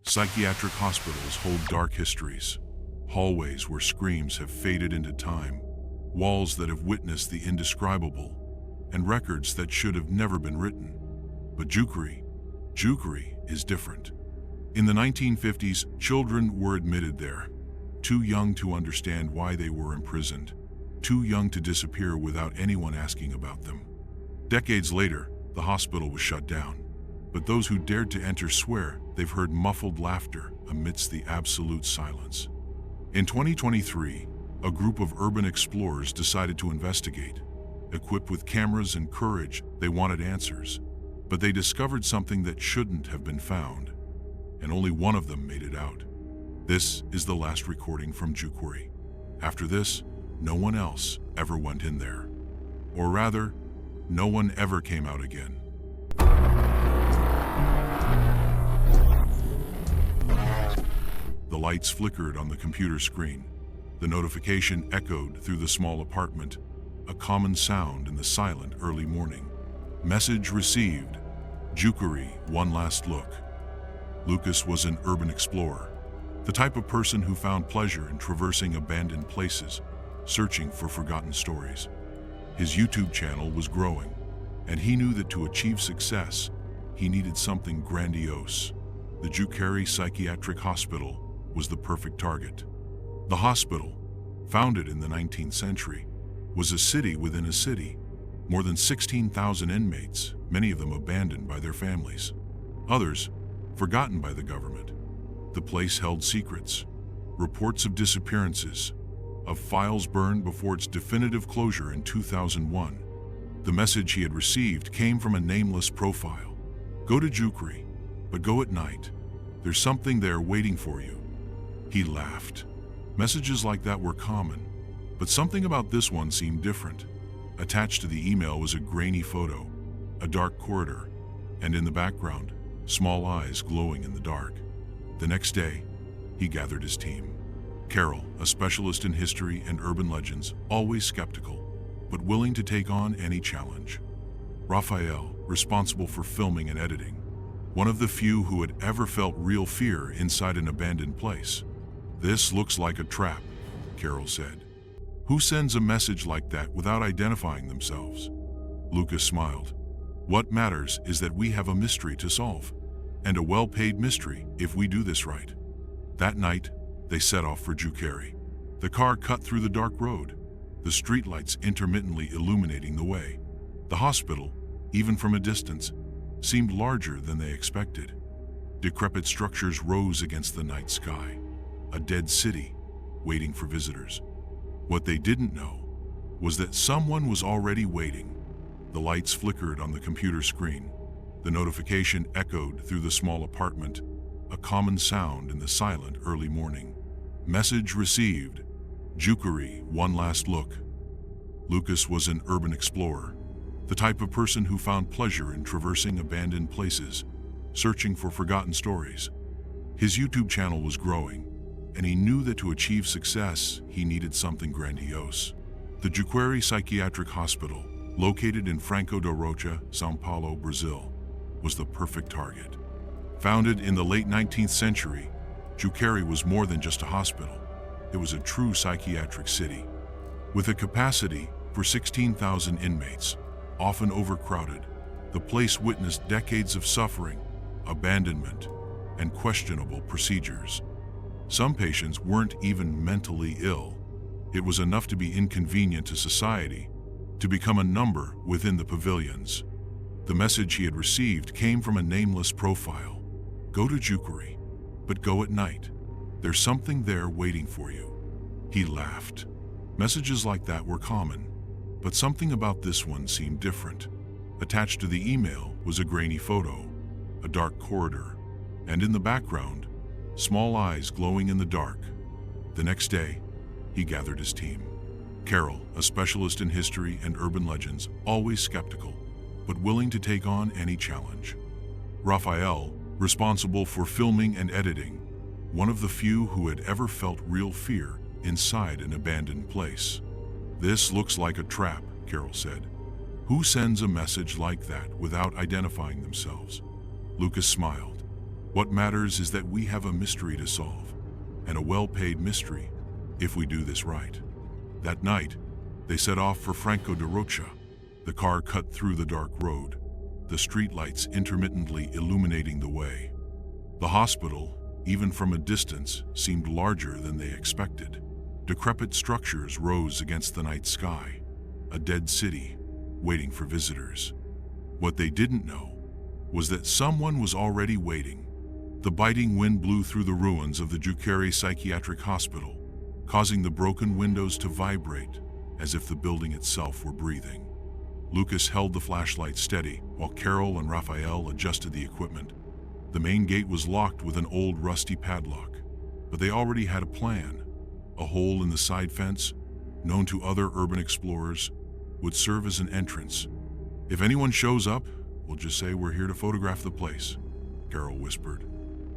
Psychiatric hospitals hold dark histories. Hallways where screams have faded into time, walls that have witnessed the indescribable, and records that should have never been written. But Jukuri is different. In the 1950s, children were admitted there, too young to understand why they were imprisoned, too young to disappear without anyone asking about them. Decades later, the hospital was shut down, but those who dared to enter swear they've heard muffled laughter amidst the absolute silence. In 2023, a group of urban explorers decided to investigate. Equipped with cameras and courage, they wanted answers, but they discovered something that shouldn't have been found, and only one of them made it out. This is the last recording from Jukuri. After this, no one else ever went in there. Or rather, no one ever came out again. The lights flickered on the computer screen. The notification echoed through the small apartment, a common sound in the silent early morning. Message received. Jukuri, one last look. Lucas was an urban explorer, the type of person who found pleasure in traversing abandoned places, searching for forgotten stories. His YouTube channel was growing, and he knew that to achieve success, he needed something grandiose. The Jukuri Psychiatric Hospital was the perfect target. The hospital, founded in the 19th century, was a city within a city. More than 16,000 inmates, many of them abandoned by their families. Others, forgotten by the government. The place held secrets, reports of disappearances, of files burned before its definitive closure in 2001. The message he had received came from a nameless profile. Go to Jukuri, but go at night. There's something there waiting for you. He laughed. Messages like that were common, but something about this one seemed different. Attached to the email was a grainy photo, a dark corridor, and in the background, small eyes glowing in the dark. The next day, he gathered his team. Carol, a specialist in history and urban legends, always skeptical, but willing to take on any challenge. Raphael, responsible for filming and editing, one of the few who had ever felt real fear inside an abandoned place. This looks like a trap, Carol said. Who sends a message like that without identifying themselves? Lucas smiled. What matters is that we have a mystery to solve, and a well-paid mystery if we do this right. That night, they set off for Jukuri. The car cut through the dark road, the streetlights intermittently illuminating the way. The hospital, even from a distance, seemed larger than they expected. Decrepit structures rose against the night sky, a dead city waiting for visitors. What they didn't know was that someone was already waiting. The lights flickered on the computer screen. The notification echoed through the small apartment, a common sound in the silent early morning. Message received. Jukuri, one last look. Lucas was an urban explorer, the type of person who found pleasure in traversing abandoned places, searching for forgotten stories. His YouTube channel was growing, and he knew that to achieve success, he needed something grandiose. The Jukuri Psychiatric Hospital, located in Franco da Rocha, São Paulo, Brazil, was the perfect target. Founded in the late 19th century, Jukuri was more than just a hospital. It was a true psychiatric city. With a capacity for 16,000 inmates, often overcrowded, the place witnessed decades of suffering, abandonment, and questionable procedures. Some patients weren't even mentally ill. It was enough to be inconvenient to society, to become a number within the pavilions. The message he had received came from a nameless profile. Go to Jukuri, but go at night. There's something there waiting for you. He laughed. Messages like that were common, but something about this one seemed different. Attached to the email was a grainy photo, a dark corridor, and in the background, small eyes glowing in the dark. The next day, he gathered his team. Carol, a specialist in history and urban legends, always skeptical, but willing to take on any challenge. Raphael, responsible for filming and editing, one of the few who had ever felt real fear inside an abandoned place. This looks like a trap, Carol said. Who sends a message like that without identifying themselves? Lucas smiled. What matters is that we have a mystery to solve, and a well-paid mystery, if we do this right. That night, they set off for Franco de Rocha. The car cut through the dark road, the streetlights intermittently illuminating the way. The hospital, even from a distance, seemed larger than they expected. Decrepit structures rose against the night sky, a dead city waiting for visitors. What they didn't know was that someone was already waiting. The biting wind blew through the ruins of the Jucari Psychiatric Hospital, causing the broken windows to vibrate as if the building itself were breathing. Lucas held the flashlight steady while Carol and Raphael adjusted the equipment. The main gate was locked with an old rusty padlock, but they already had a plan. A hole in the side fence, known to other urban explorers, would serve as an entrance. "If anyone shows up, we'll just say we're here to photograph the place," Carol whispered,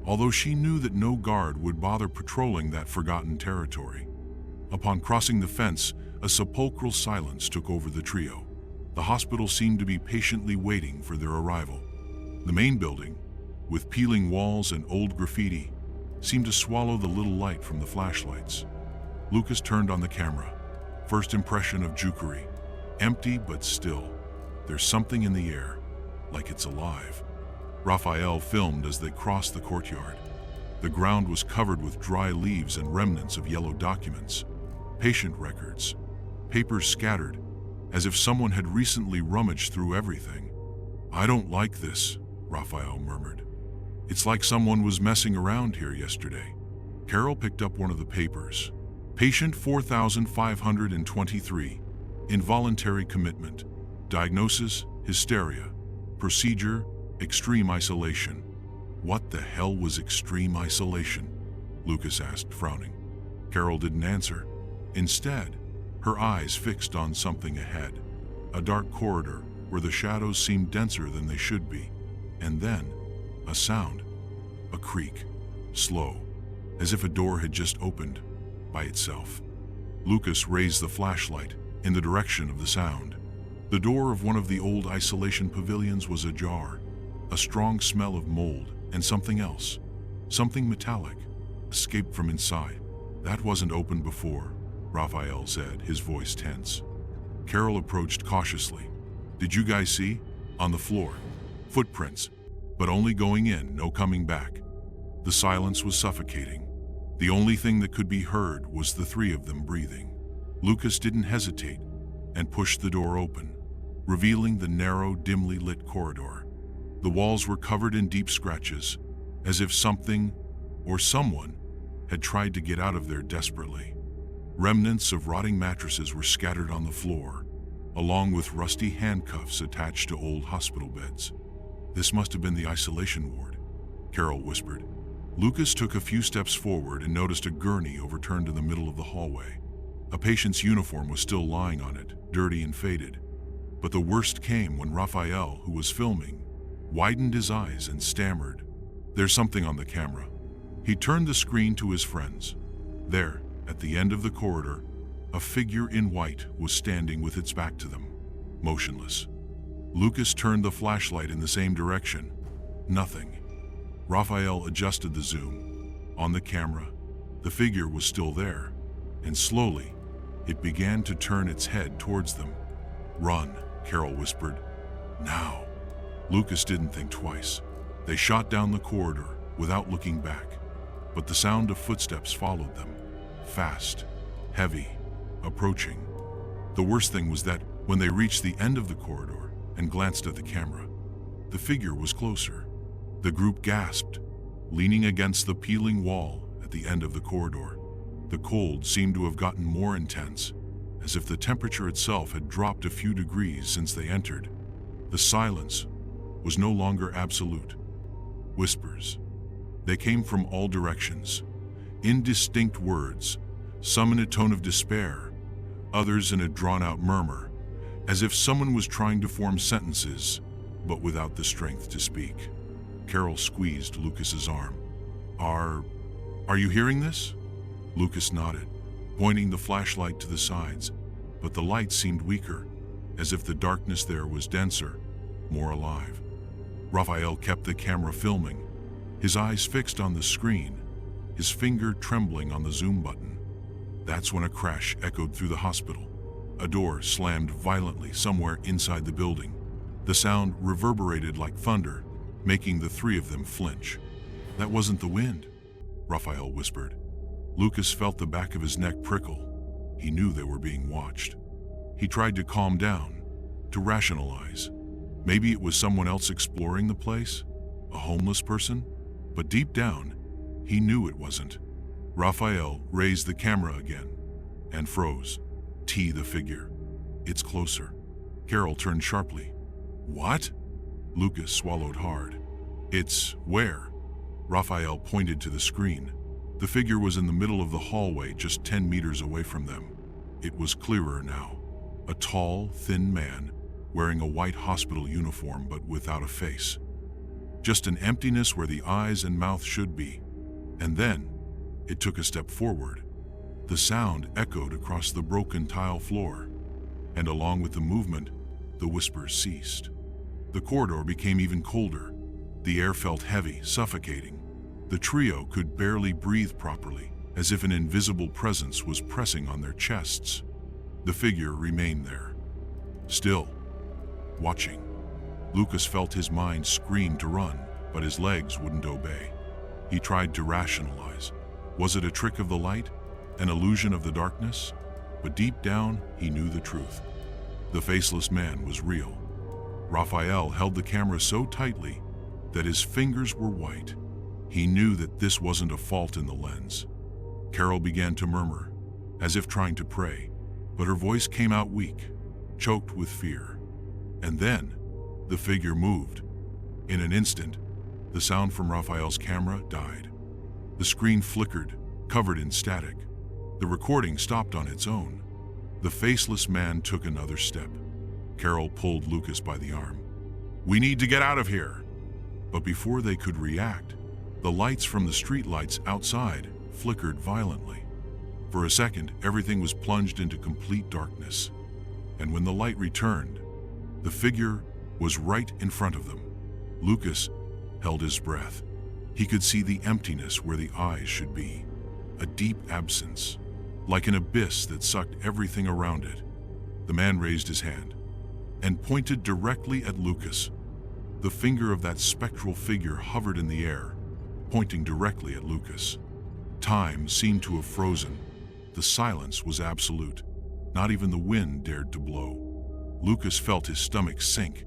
although she knew that no guard would bother patrolling that forgotten territory. Upon crossing the fence, a sepulchral silence took over the trio. The hospital seemed to be patiently waiting for their arrival. The main building, with peeling walls and old graffiti, seemed to swallow the little light from the flashlights. Lucas turned on the camera. First impression of Jucari. Empty, but still. There's something in the air, like it's alive. Raphael filmed as they crossed the courtyard. The ground was covered with dry leaves and remnants of yellow documents, patient records, papers scattered, as if someone had recently rummaged through everything. "I don't like this," Raphael murmured. "It's like someone was messing around here yesterday." Carol picked up one of the papers. Patient 4523, involuntary commitment, diagnosis, hysteria, procedure, extreme isolation. What the hell was extreme isolation? Lucas asked, frowning. Carol didn't answer. Instead, her eyes fixed on something ahead, a dark corridor where the shadows seemed denser than they should be. And then, a sound, a creak, slow, as if a door had just opened by itself. Lucas raised the flashlight in the direction of the sound. The door of one of the old isolation pavilions was ajar. A strong smell of mold and something else, something metallic, escaped from inside. "That wasn't opened before," Raphael said, his voice tense. Carol approached cautiously. "Did you guys see? On the floor. Footprints, but only going in, no coming back." The silence was suffocating. The only thing that could be heard was the three of them breathing. Lucas didn't hesitate and pushed the door open, revealing the narrow, dimly lit corridor. The walls were covered in deep scratches, as if something or someone had tried to get out of there desperately. Remnants of rotting mattresses were scattered on the floor, along with rusty handcuffs attached to old hospital beds. "This must have been the isolation ward," Carol whispered. Lucas took a few steps forward and noticed a gurney overturned in the middle of the hallway. A patient's uniform was still lying on it, dirty and faded. But the worst came when Raphael, who was filming, widened his eyes and stammered, "There's something on the camera." He turned the screen to his friends. There, at the end of the corridor, a figure in white was standing with its back to them, motionless. Lucas turned the flashlight in the same direction. Nothing. Raphael adjusted the zoom. On the camera, the figure was still there, and slowly, it began to turn its head towards them. "Run," Carol whispered. "Now." Lucas didn't think twice. They shot down the corridor without looking back, but the sound of footsteps followed them, fast, heavy, approaching. The worst thing was that when they reached the end of the corridor and glanced at the camera, the figure was closer. The group gasped, leaning against the peeling wall at the end of the corridor. The cold seemed to have gotten more intense, as if the temperature itself had dropped a few degrees since they entered. The silence was no longer absolute. Whispers. They came from all directions, indistinct words, some in a tone of despair, others in a drawn-out murmur, as if someone was trying to form sentences, but without the strength to speak. Carol squeezed Lucas's arm. Are you hearing this?" Lucas nodded, pointing the flashlight to the sides, but the light seemed weaker, as if the darkness there was denser, more alive. Raphael kept the camera filming, his eyes fixed on the screen, his finger trembling on the zoom button. That's when a crash echoed through the hospital. A door slammed violently somewhere inside the building. The sound reverberated like thunder, making the three of them flinch. "That wasn't the wind," Raphael whispered. Lucas felt the back of his neck prickle. He knew they were being watched. He tried to calm down, to rationalize. Maybe it was someone else exploring the place, a homeless person, but deep down, he knew it wasn't. Raphael raised the camera again and froze. The figure. "It's closer." Carol turned sharply. "What?" Lucas swallowed hard. "It's where?" Raphael pointed to the screen. The figure was in the middle of the hallway, just 10 meters away from them. It was clearer now. A tall, thin man, wearing a white hospital uniform but without a face. Just an emptiness where the eyes and mouth should be. And then, it took a step forward. The sound echoed across the broken tile floor, and along with the movement, the whispers ceased. The corridor became even colder. The air felt heavy, suffocating. The trio could barely breathe properly, as if an invisible presence was pressing on their chests. The figure remained there, still, watching. Lucas felt his mind scream to run, but his legs wouldn't obey. He tried to rationalize. Was it a trick of the light? An illusion of the darkness? But deep down, he knew the truth. The faceless man was real. Raphael held the camera so tightly that his fingers were white. He knew that this wasn't a fault in the lens. Carol began to murmur, as if trying to pray, but her voice came out weak, choked with fear. And then, the figure moved. In an instant, the sound from Raphael's camera died. The screen flickered, covered in static. The recording stopped on its own. The faceless man took another step. Carol pulled Lucas by the arm. "We need to get out of here!" But before they could react, the lights from the streetlights outside flickered violently. For a second, everything was plunged into complete darkness. And when the light returned, the figure was right in front of them. Lucas held his breath. He could see the emptiness where the eyes should be, a deep absence, like an abyss that sucked everything around it. The man raised his hand and pointed directly at Lucas. The finger of that spectral figure hovered in the air, pointing directly at Lucas. Time seemed to have frozen. The silence was absolute. Not even the wind dared to blow. Lucas felt his stomach sink.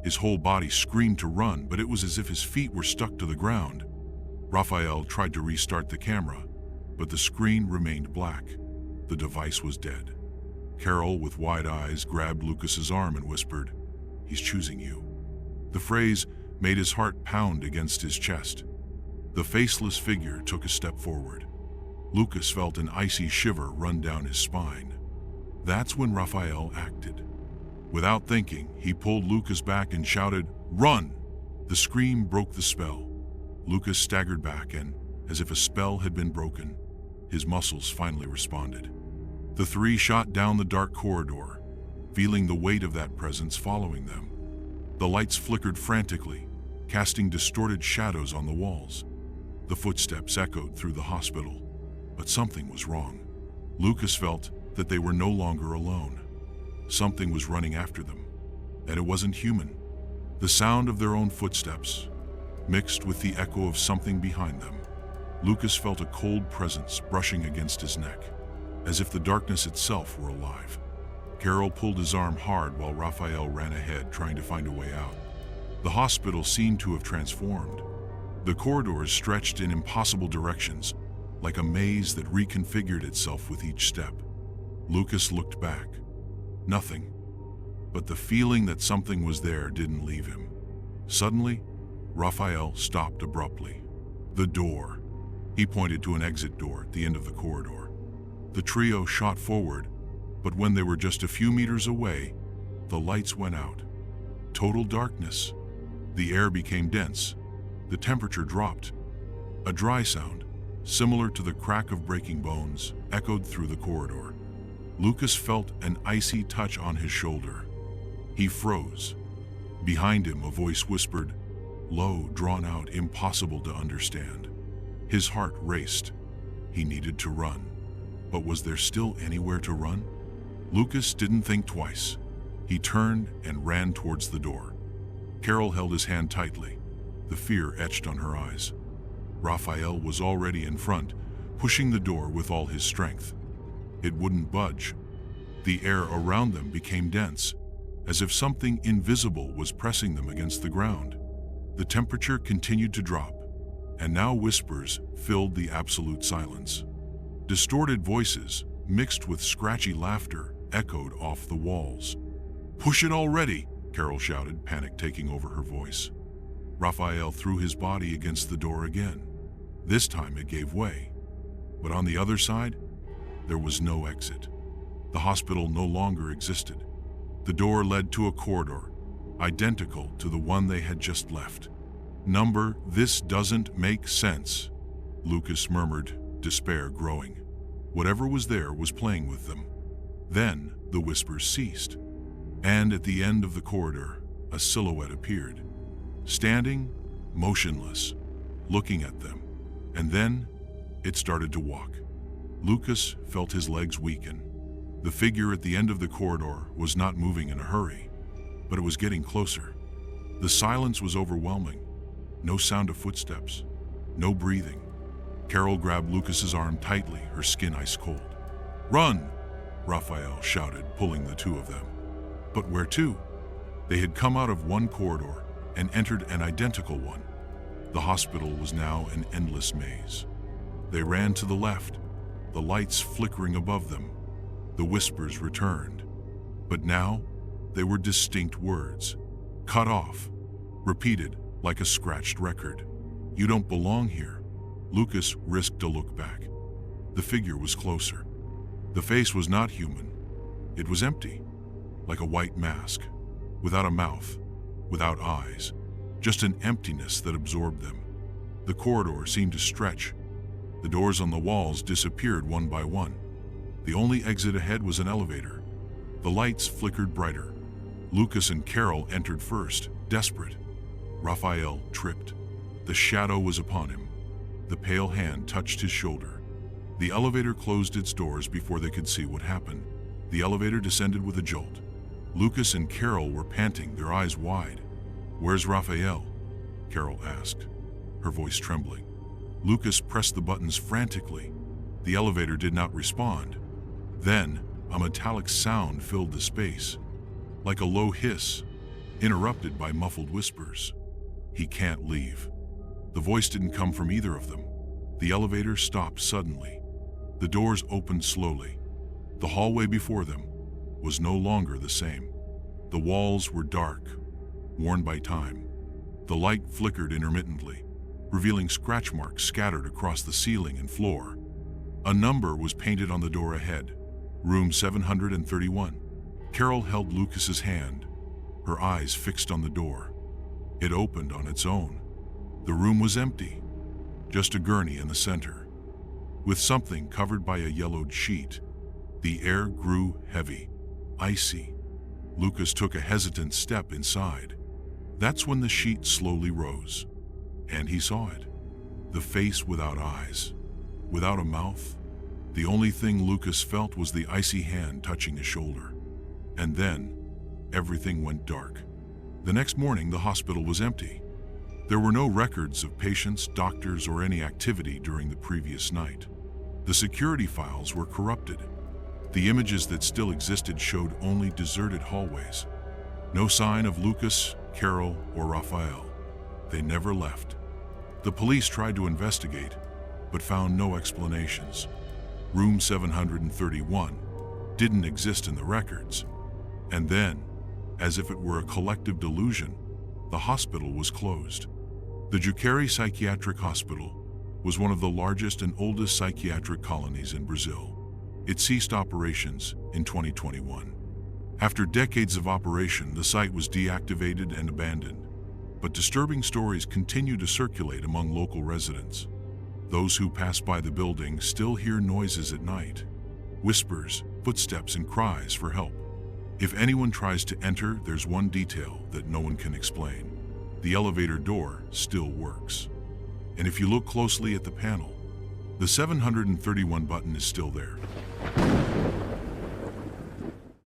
His whole body screamed to run, but it was as if his feet were stuck to the ground. Raphael tried to restart the camera, but the screen remained black. The device was dead. Carol, with wide eyes, grabbed Lucas's arm and whispered, "He's choosing you." The phrase made his heart pound against his chest. The faceless figure took a step forward. Lucas felt an icy shiver run down his spine. That's when Raphael acted. Without thinking, he pulled Lucas back and shouted, "Run!" The scream broke the spell. Lucas staggered back and, as if a spell had been broken, his muscles finally responded. The three shot down the dark corridor, feeling the weight of that presence following them. The lights flickered frantically, casting distorted shadows on the walls. The footsteps echoed through the hospital, but something was wrong. Lucas felt that they were no longer alone. Something was running after them, and it wasn't human. The sound of their own footsteps, mixed with the echo of something behind them. Lucas felt a cold presence brushing against his neck, as if the darkness itself were alive. Carol pulled his arm hard while Raphael ran ahead, trying to find a way out. The hospital seemed to have transformed. The corridors stretched in impossible directions, like a maze that reconfigured itself with each step. Lucas looked back. Nothing. But the feeling that something was there didn't leave him. Suddenly, Raphael stopped abruptly. The door. He pointed to an exit door at the end of the corridor. The trio shot forward, but when they were just a few meters away, the lights went out. Total darkness. The air became dense. The temperature dropped. A dry sound, similar to the crack of breaking bones, echoed through the corridor. Lucas felt an icy touch on his shoulder. He froze. Behind him, a voice whispered, low, drawn out, impossible to understand. His heart raced. He needed to run. But was there still anywhere to run? Lucas didn't think twice. He turned and ran towards the door. Carol held his hand tightly, the fear etched on her eyes. Raphael was already in front, pushing the door with all his strength. It wouldn't budge. The air around them became dense, as if something invisible was pressing them against the ground. The temperature continued to drop, and now whispers filled the absolute silence. Distorted voices, mixed with scratchy laughter, echoed off the walls. "Push it already!" Carol shouted, panic taking over her voice. Raphael threw his body against the door again. This time it gave way. But on the other side, there was no exit. The hospital no longer existed. The door led to a corridor, identical to the one they had just left. "This doesn't make sense," Lucas murmured, despair growing. Whatever was there was playing with them. Then the whispers ceased, and at the end of the corridor, a silhouette appeared, standing, motionless, looking at them. And then it started to walk. Lucas felt his legs weaken. The figure at the end of the corridor was not moving in a hurry, but it was getting closer. The silence was overwhelming. No sound of footsteps, no breathing. Carol grabbed Lucas's arm tightly, her skin ice cold. "Run!" Raphael shouted, pulling the two of them. But where to? They had come out of one corridor and entered an identical one. The hospital was now an endless maze. They ran to the left, the lights flickering above them. The whispers returned. But now, they were distinct words, cut off, repeated like a scratched record. "You don't belong here." Lucas risked a look back. The figure was closer. The face was not human. It was empty, like a white mask, without a mouth, without eyes, just an emptiness that absorbed them. The corridor seemed to stretch. The doors on the walls disappeared one by one. The only exit ahead was an elevator. The lights flickered brighter. Lucas and Carol entered first, desperate. Raphael tripped. The shadow was upon him. The pale hand touched his shoulder. The elevator closed its doors before they could see what happened. The elevator descended with a jolt. Lucas and Carol were panting, their eyes wide. "Where's Raphael?" Carol asked, her voice trembling. Lucas pressed the buttons frantically. The elevator did not respond. Then, a metallic sound filled the space, like a low hiss, interrupted by muffled whispers. "He can't leave." The voice didn't come from either of them. The elevator stopped suddenly. The doors opened slowly. The hallway before them was no longer the same. The walls were dark, worn by time. The light flickered intermittently, revealing scratch marks scattered across the ceiling and floor. A number was painted on the door ahead, room 731. Carol held Lucas's hand, her eyes fixed on the door. It opened on its own. The room was empty, just a gurney in the center. With something covered by a yellowed sheet, the air grew heavy, icy. Lucas took a hesitant step inside. That's when the sheet slowly rose, and he saw it. The face without eyes, without a mouth. The only thing Lucas felt was the icy hand touching his shoulder. And then, everything went dark. The next morning, the hospital was empty. There were no records of patients, doctors, or any activity during the previous night. The security files were corrupted. The images that still existed showed only deserted hallways. No sign of Lucas, Carol, or Raphael. They never left. The police tried to investigate, but found no explanations. Room 731 didn't exist in the records. And then, as if it were a collective delusion, the hospital was closed. The Juqueri Psychiatric Hospital was one of the largest and oldest psychiatric colonies in Brazil. It ceased operations in 2021. After decades of operation, the site was deactivated and abandoned. But disturbing stories continue to circulate among local residents. Those who pass by the building still hear noises at night, whispers, footsteps, and cries for help. If anyone tries to enter, there's one detail that no one can explain. The elevator door still works. And if you look closely at the panel, the 731 button is still there.